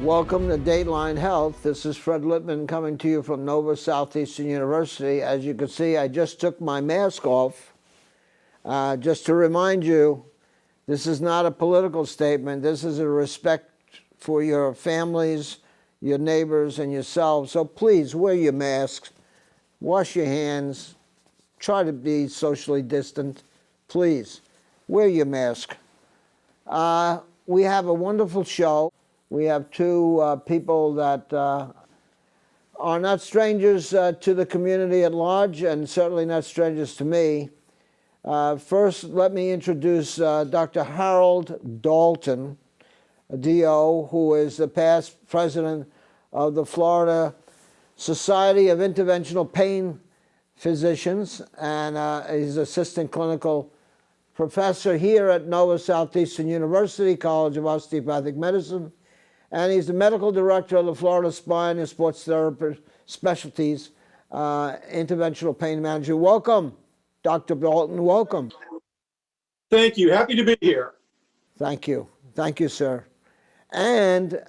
Welcome to Dateline Health. This is Fred Lippman coming to you from Nova Southeastern University. As you can see, I just took my mask off. Just to remind you, this is not a political statement. This is a respect for your families, your neighbors, and yourselves. So please wear your masks, wash your hands, try to be socially distant. Please wear your mask. We have a wonderful show. We have two people that are not strangers to the community at large, and certainly not strangers to me. First, let me introduce Dr. Harold Dalton, a DO, who is the past president of the Florida Society of Interventional Pain Physicians, and he's assistant clinical professor here at Nova Southeastern University College of Osteopathic Medicine. And he's the medical director of the Florida Spine and Sports Therapy Specialties, interventional pain manager. Welcome, Dr. Dalton, welcome. Thank you, happy to be here. Thank you, sir. And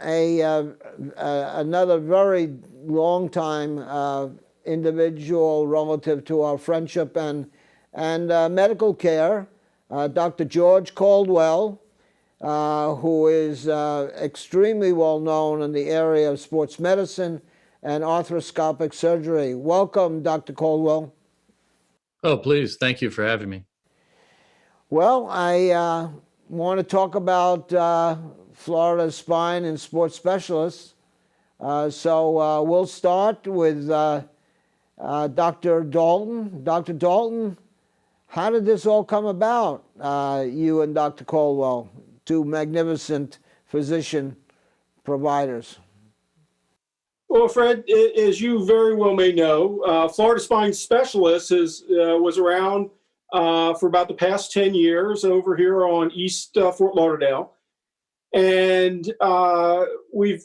another very long time individual relative to our friendship and medical care, Dr. George Caldwell, who is extremely well known in the area of sports medicine and arthroscopic surgery. Welcome, Dr. Caldwell. Oh, please. Thank you for having me. Well, I want to talk about Florida spine and sports specialists. So we'll start with Dr. Dalton. Dr. Dalton, how did this all come about, you and Dr. Caldwell? Two magnificent physician providers. Well, Fred, as you very well may know, Florida Spine Specialists was around for about the past 10 years over here on East Fort Lauderdale. And we've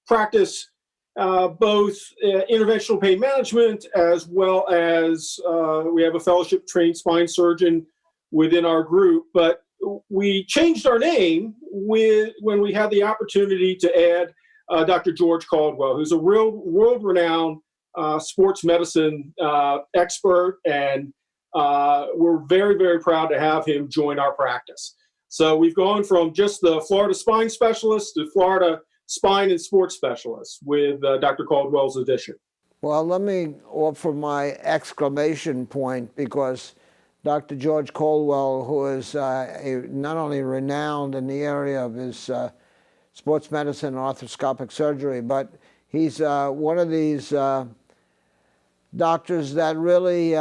practiced both interventional pain management as well as we have a fellowship trained spine surgeon within our group. But we changed our name when we had the opportunity to add Dr. George Caldwell, who's a real world-renowned sports medicine expert, and we're very, very proud to have him join our practice. So we've gone from just the Florida Spine Specialist to Florida Spine and Sports Specialist with Dr. Caldwell's addition. Well, let me offer my exclamation point, because Dr. George Caldwell, who is not only renowned in the area of his sports medicine and arthroscopic surgery, but he's one of these doctors that really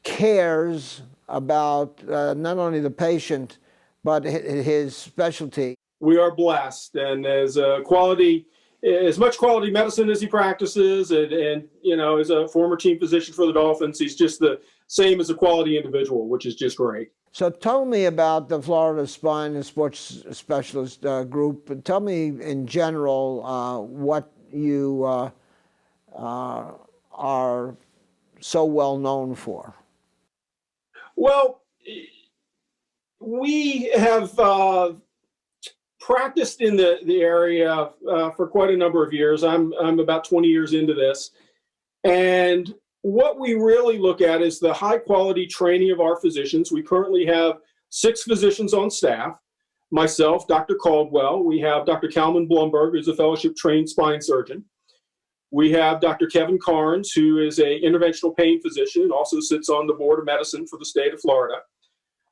cares about not only the patient, but his specialty. We are blessed, and as much quality medicine as he practices, and you know, as a former team physician for the Dolphins, he's just the same as a quality individual, which is just great. So tell me about the Florida Spine and Sports Specialist group. Tell me in general what you are so well known for. Well, we have practiced in the area for quite a number of years. I'm about 20 years into this. And what we really look at is the high quality training of our physicians. We currently have 6 physicians on staff. Myself, Dr. Caldwell. We have Dr. Kalman Blumberg, who's a fellowship trained spine surgeon. We have Dr. Kevin Carnes, who is an interventional pain physician and also sits on the Board of Medicine for the state of Florida.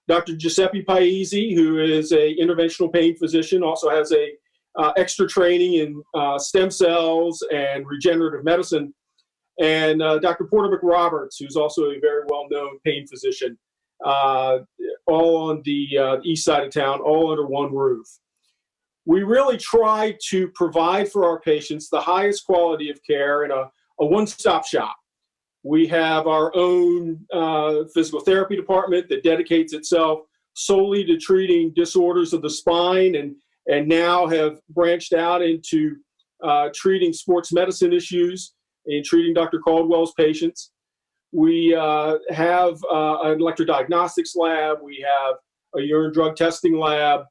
Dr. Giuseppe Paesi, who is an interventional pain physician, also has a extra training in stem cells and regenerative medicine. And Dr. Porter McRoberts, who's also a very well-known pain physician, all on the east side of town, all under one roof. We really try to provide for our patients the highest quality of care in a one-stop shop. We have our own physical therapy department that dedicates itself solely to treating disorders of the spine, and now have branched out into treating sports medicine issues and treating Dr. Caldwell's patients. We have an electrodiagnostics lab. We have a urine drug testing lab.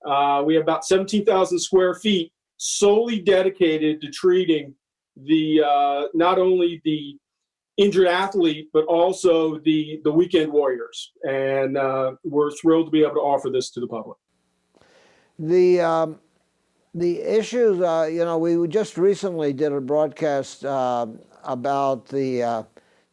We have about 17,000 square feet solely dedicated to treating the not only the injured athlete, but also the weekend warriors. And we're thrilled to be able to offer this to the public. The issues, we just recently did a broadcast about the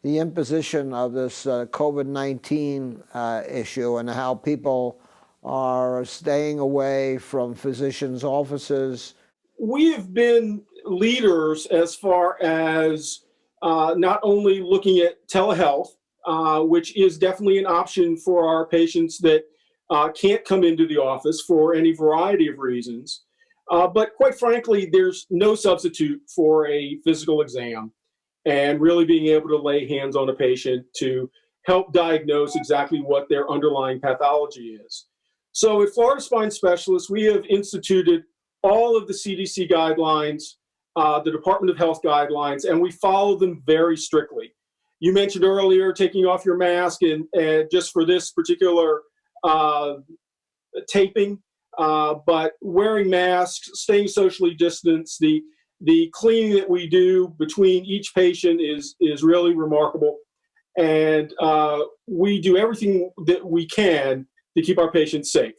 imposition of this COVID-19 issue and how people are staying away from physicians' offices. We have been leaders as far as not only looking at telehealth, which is definitely an option for our patients that can't come into the office for any variety of reasons. But quite frankly, there's no substitute for a physical exam and really being able to lay hands on a patient to help diagnose exactly what their underlying pathology is. So at Florida Spine Specialists, we have instituted all of the CDC guidelines, the Department of Health guidelines, and we follow them very strictly. You mentioned earlier taking off your mask, and just for this particular taping, but wearing masks, staying socially distanced, the cleaning that we do between each patient is really remarkable. And we do everything that we can to keep our patients safe.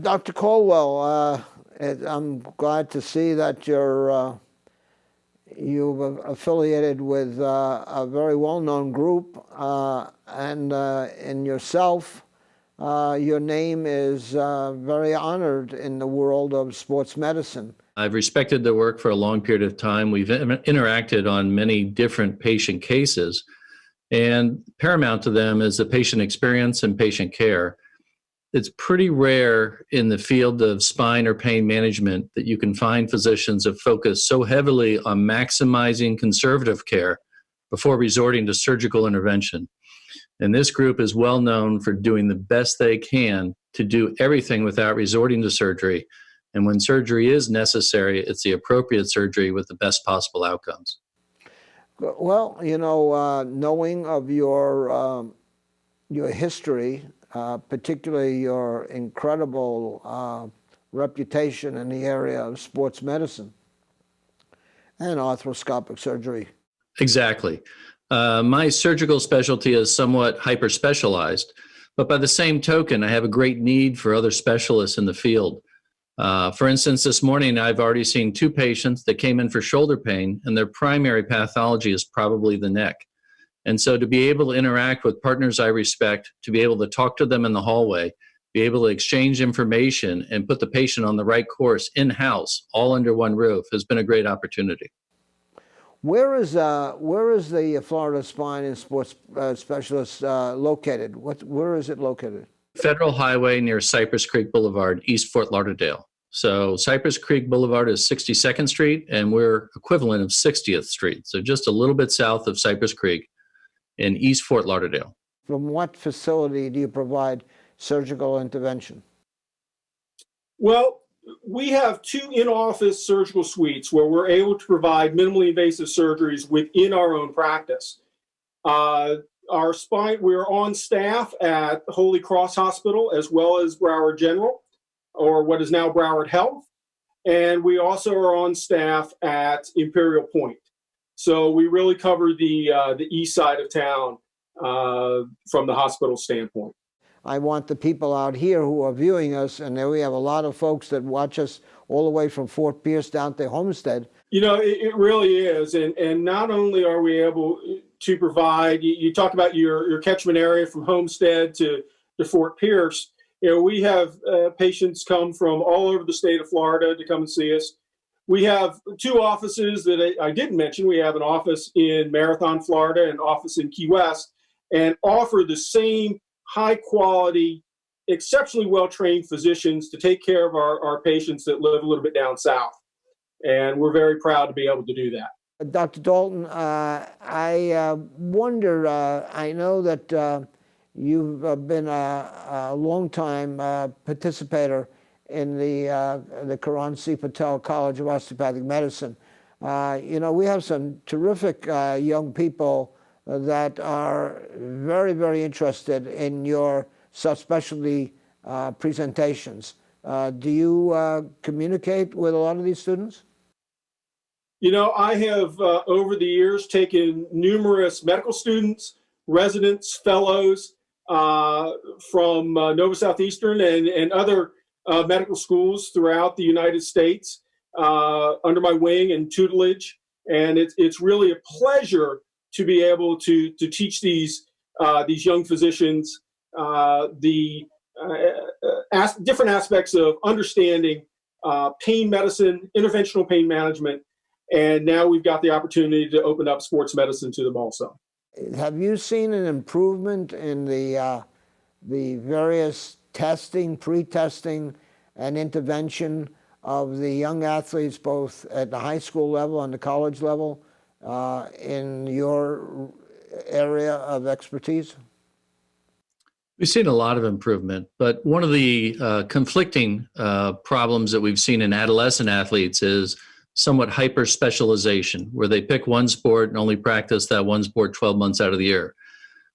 Dr. Caldwell, I'm glad to see that you've affiliated with a very well-known group, and in yourself, your name is very honored in the world of sports medicine. I've respected their work for a long period of time. We've interacted on many different patient cases, and paramount to them is the patient experience and patient care. It's pretty rare in the field of spine or pain management that you can find physicians that focus so heavily on maximizing conservative care before resorting to surgical intervention. And this group is well known for doing the best they can to do everything without resorting to surgery. And when surgery is necessary, it's the appropriate surgery with the best possible outcomes. Well, knowing of your history, particularly your incredible reputation in the area of sports medicine and arthroscopic surgery. Exactly. My surgical specialty is somewhat hyper-specialized, but by the same token, I have a great need for other specialists in the field. For instance, this morning, I've already seen 2 patients that came in for shoulder pain, and their primary pathology is probably the neck. And so to be able to interact with partners I respect, to be able to talk to them in the hallway, be able to exchange information and put the patient on the right course in-house, all under one roof, has been a great opportunity. Where is the Florida Spine and Sports Specialist located? Where is it located? Federal Highway near Cypress Creek Boulevard, East Fort Lauderdale. So Cypress Creek Boulevard is 62nd Street, and we're equivalent of 60th Street. So just a little bit south of Cypress Creek in East Fort Lauderdale. From what facility do you provide surgical intervention? Well, we have 2 in-office surgical suites where we're able to provide minimally invasive surgeries within our own practice. Our spine, we're on staff at Holy Cross Hospital as well as Broward General, or what is now Broward Health. And we also are on staff at Imperial Point. So we really cover the east side of town from the hospital standpoint. I want the people out here who are viewing us, and there we have a lot of folks that watch us all the way from Fort Pierce down to Homestead. It really is. And not only are we able to provide, you talk about your catchment area from Homestead to Fort Pierce. We have patients come from all over the state of Florida to come and see us. We have 2 offices that I didn't mention. We have an office in Marathon, Florida, and an office in Key West, and offer the same high quality, exceptionally well-trained physicians to take care of our patients that live a little bit down south. And we're very proud to be able to do that. Dr. Dalton, I wonder, I know that you've been a long-time participator in the Karan C. Patel College of Osteopathic Medicine. We have some terrific young people that are very, very interested in your subspecialty presentations. Do you communicate with a lot of these students? You know, I have over the years taken numerous medical students, residents, fellows from Nova Southeastern and other medical schools throughout the United States under my wing and tutelage. And it's really a pleasure to be able to teach these young physicians different aspects of understanding pain medicine, interventional pain management. And now we've got the opportunity to open up sports medicine to them also. Have you seen an improvement in the various testing, pre-testing, and intervention of the young athletes, both at the high school level and the college level, in your area of expertise? We've seen a lot of improvement, but one of the conflicting problems that we've seen in adolescent athletes is somewhat hyper-specialization, where they pick one sport and only practice that one sport 12 months out of the year.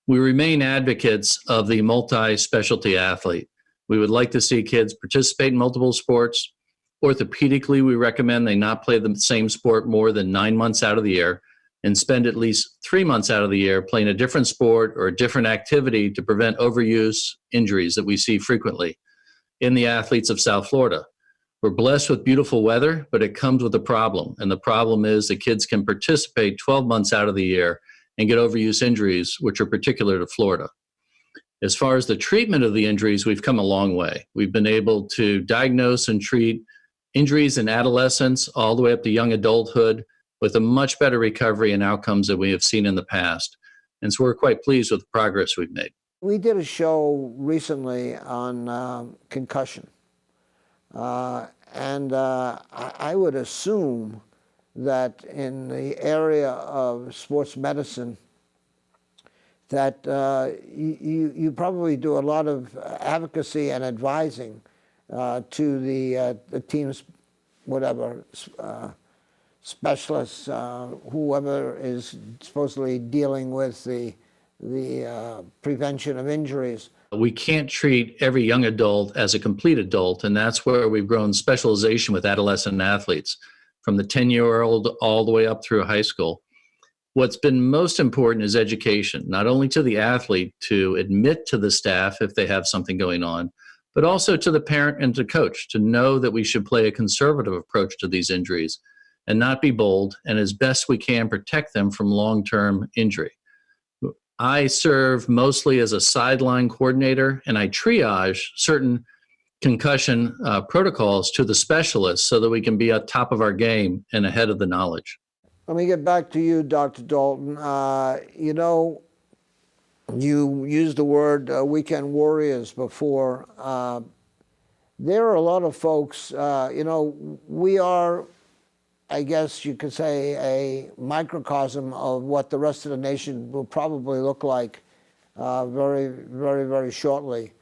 We remain advocates of the multi-specialty athlete. We would like to see kids participate in multiple sports. Orthopedically, we recommend they not play the same sport more than 9 months out of the year and spend at least 3 months out of the year playing a different sport or a different activity to prevent overuse injuries that we see frequently in the athletes of South Florida. We're blessed with beautiful weather, but it comes with a problem. And the problem is that kids can participate 12 months out of the year and get overuse injuries, which are particular to Florida. As far as the treatment of the injuries, we've come a long way. We've been able to diagnose and treat injuries in adolescence all the way up to young adulthood with a much better recovery and outcomes than we have seen in the past. And so we're quite pleased with the progress we've made. We did a show recently on concussion. I would assume that in the area of sports medicine that you probably do a lot of advocacy and advising to the team's whatever specialists, whoever is supposedly dealing with the prevention of injuries. We can't treat every young adult as a complete adult, and that's where we've grown specialization with adolescent athletes, from the 10-year-old all the way up through high school. What's been most important is education, not only to the athlete to admit to the staff if they have something going on, but also to the parent and to coach to know that we should play a conservative approach to these injuries and not be bold, and as best we can protect them from long-term injury. I serve mostly as a sideline coordinator, and I triage certain concussion protocols to the specialists so that we can be at top of our game and ahead of the knowledge. Let me get back to you, Dr. Dalton. You know, you used the word weekend warriors before. There are a lot of folks, you know, we are, I guess you could say, a microcosm of what the rest of the nation will probably look like very, very, very shortly.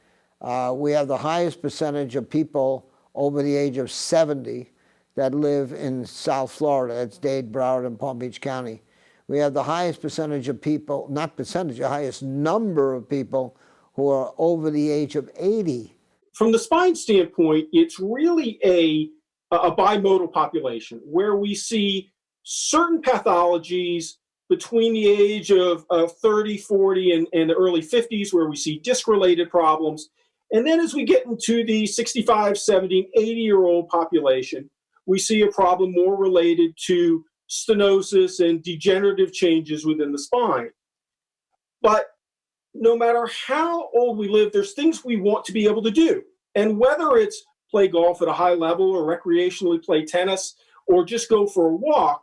We have the highest percentage of people over the age of 70 that live in South Florida. It's Dade, Broward, and Palm Beach County. We have the highest percentage of people, not percentage, the highest number of people who are over the age of 80. From the spine standpoint, it's really a bimodal population where we see certain pathologies between the age of 30, 40, and the early 50s, where we see disc-related problems. And then as we get into the 65, 70, 80-year-old population, we see a problem more related to stenosis and degenerative changes within the spine. But no matter how old we live, there's things we want to be able to do. And whether it's play golf at a high level or recreationally play tennis or just go for a walk,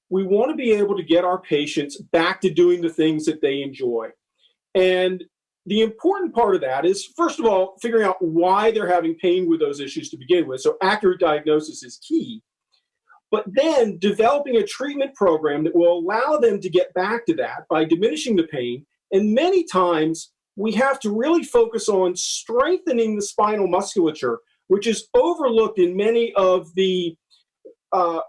we want to be able to get our patients back to doing the things that they enjoy. And the important part of that is, first of all, figuring out why they're having pain with those issues to begin with. So accurate diagnosis is key. But then developing a treatment program that will allow them to get back to that by diminishing the pain. And many times we have to really focus on strengthening the spinal musculature, which is overlooked in many of the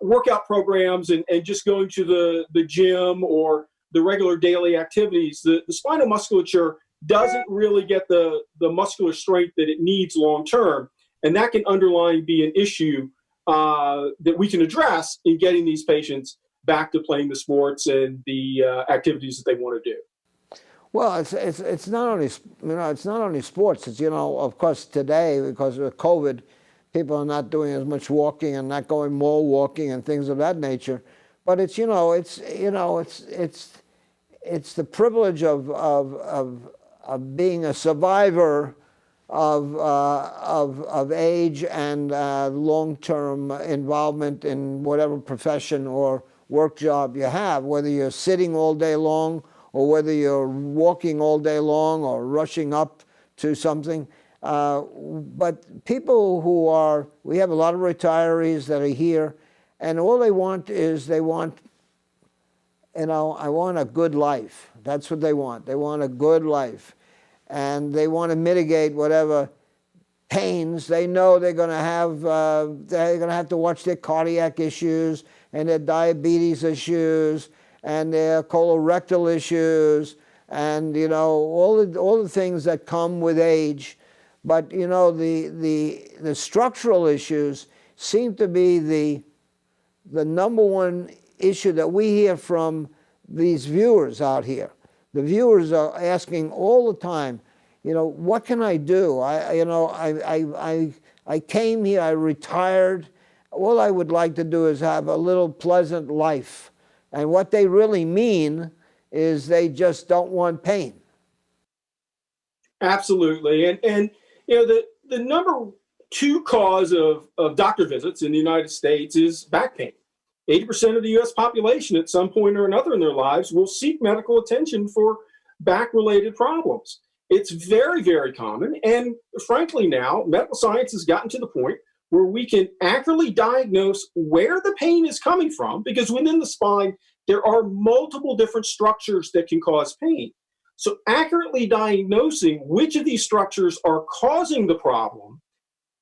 workout programs and just going to the gym or the regular daily activities. The spinal musculature doesn't really get the muscular strength that it needs long term. And that can underlying be an issue that we can address in getting these patients back to playing the sports and the activities that they want to do. Well, it's not only, it's not only sports. It's, of course today, because of COVID, people are not doing as much walking and not going more walking and things of that nature. But it's it's the privilege of being a survivor of age and long-term involvement in whatever profession or work job you have, whether you're sitting all day long or whether you're walking all day long or rushing up to something. But people we have a lot of retirees that are here, and all they want is I want a good life. That's what they want. They want a good life. And they want to mitigate whatever pains they know they're going to have to watch their cardiac issues and their diabetes issues and their colorectal issues and all the things that come with age. But the structural issues seem to be the number one issue that we hear from these viewers out here. The viewers are asking all the time, what can I do? I came here, I retired. All I would like to do is have a little pleasant life. And what they really mean is they just don't want pain. Absolutely. And the number 2 cause of doctor visits in the United States is back pain. 80% of the U.S. population at some point or another in their lives will seek medical attention for back-related problems. It's very, very common. And frankly now, medical science has gotten to the point where we can accurately diagnose where the pain is coming from, because within the spine, there are multiple different structures that can cause pain. So accurately diagnosing which of these structures are causing the problem,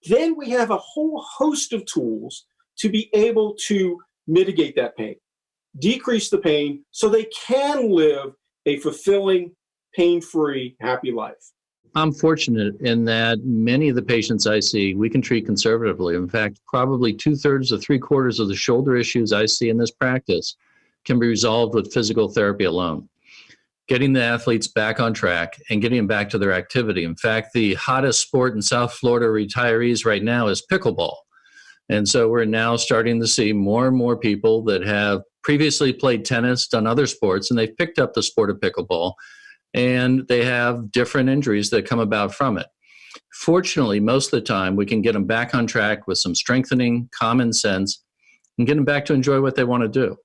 then we have a whole host of tools to be able to mitigate that pain, decrease the pain, so they can live a fulfilling, pain-free, happy life. I'm fortunate in that many of the patients I see, we can treat conservatively. In fact, probably 2/3 to 3/4 of the shoulder issues I see in this practice can be resolved with physical therapy alone. Getting the athletes back on track and getting them back to their activity. In fact, the hottest sport in South Florida retirees right now is pickleball. And so we're now starting to see more and more people that have previously played tennis, done other sports, and they've picked up the sport of pickleball, and they have different injuries that come about from it. Fortunately, most of the time, we can get them back on track with some strengthening, common sense, and get them back to enjoy what they want to do.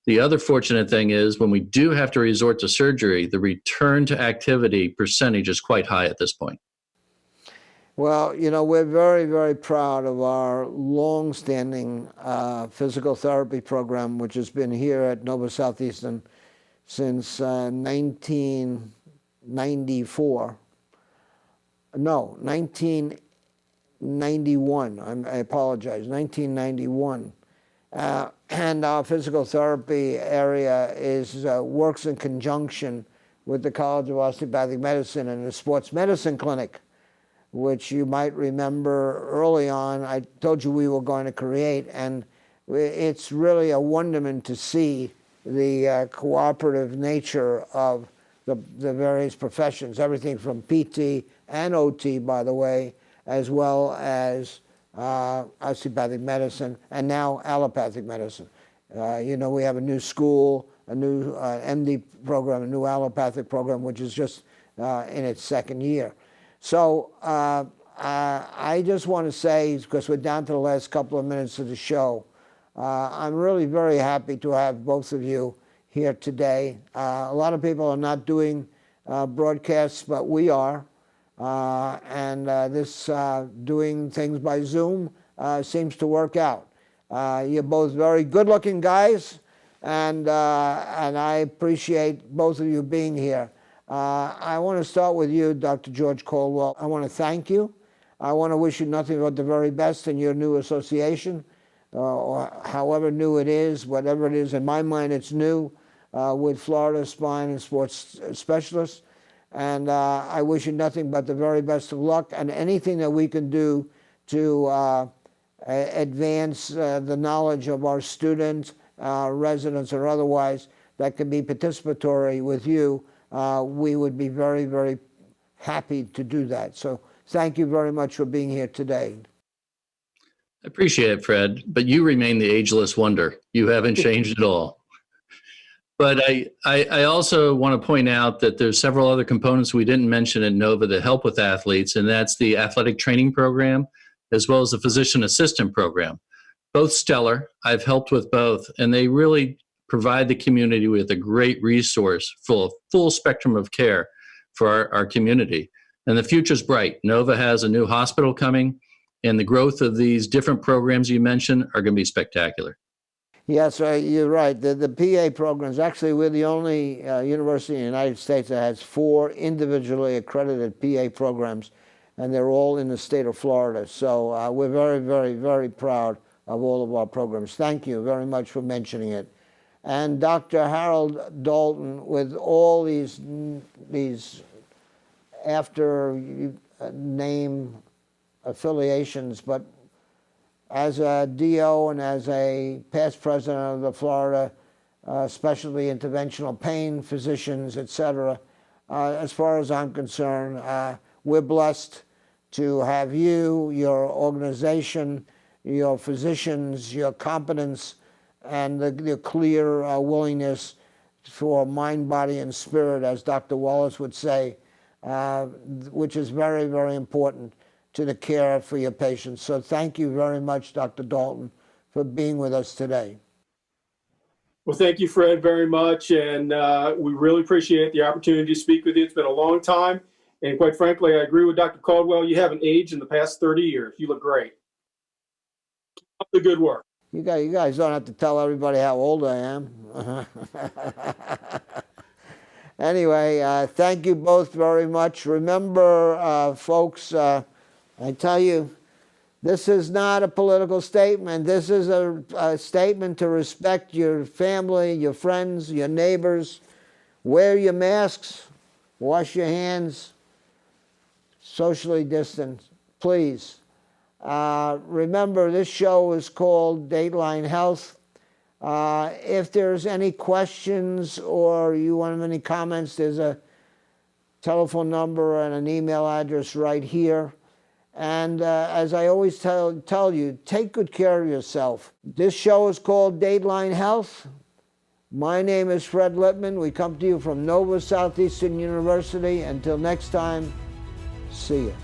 The other fortunate thing is when we do have to resort to surgery, the return to activity percentage is quite high at this point. Well, we're very, very proud of our long-standing physical therapy program, which has been here at Nova Southeastern since 1994. No, 1991. I apologize, 1991. And our physical therapy area works in conjunction with the College of Osteopathic Medicine and the Sports Medicine Clinic, which you might remember early on I told you we were going to create. And it's really a wonderment to see the cooperative nature of the various professions, everything from PT and OT, by the way, as well as osteopathic medicine, and now allopathic medicine. We have a new school, a new MD program, a new allopathic program, which is just in its second year. So I just want to say, because we're down to the last couple of minutes of the show, I'm really very happy to have both of you here today. A lot of people are not doing broadcasts, but we are. And this doing things by Zoom seems to work out. You're both very good-looking guys, and I appreciate both of you being here. I want to start with you, Dr. George Caldwell. I want to thank you. I want to wish you nothing but the very best in your new association, or however new it is, whatever it is. In my mind, it's new, with Florida Spine and Sports Specialists. And I wish you nothing but the very best of luck, and anything that we can do to advance the knowledge of our students, residents, or otherwise that can be participatory with you, we would be very, very happy to do that. So thank you very much for being here today. I appreciate it, Fred, but you remain the ageless wonder. You haven't changed at all. But I also want to point out that there's several other components we didn't mention at NOVA that help with athletes, and that's the athletic training program, as well as the physician assistant program. Both stellar. I've helped with both, and they really provide the community with a great resource full spectrum of care for our community. And the future's bright. NOVA has a new hospital coming, and the growth of these different programs you mentioned are going to be spectacular. Yes, you're right. The PA programs, actually, we're the only university in the United States that has 4 individually accredited PA programs, and they're all in the state of Florida. So we're very, very, very proud of all of our programs. Thank you very much for mentioning it. And Dr. Harold Dalton, with all these after name affiliations, but as a DO and as a past president of the Florida Specialty Interventional Pain Physicians, etc., as far as I'm concerned, we're blessed to have you, your organization, your physicians, your competence, and the clear willingness for mind, body, and spirit, as Dr. Wallace would say, which is very, very important to the care for your patients. So thank you very much, Dr. Dalton, for being with us today. Well, thank you, Fred, very much. And we really appreciate the opportunity to speak with you. It's been a long time. And quite frankly, I agree with Dr. Caldwell. You haven't aged in the past 30 years. You look great. Keep up the good work. You guys don't have to tell everybody how old I am. Anyway, thank you both very much. Remember, folks, I tell you, this is not a political statement. This is a statement to respect your family, your friends, your neighbors. Wear your masks, wash your hands, socially distance, please. Remember, this show is called Dateline Health. If there's any questions or you want any comments, there's a telephone number and an email address right here. And as I always tell you, take good care of yourself. This show is called Dateline Health. My name is Fred Lippman. We come to you from Nova Southeastern University. Until next time, see you.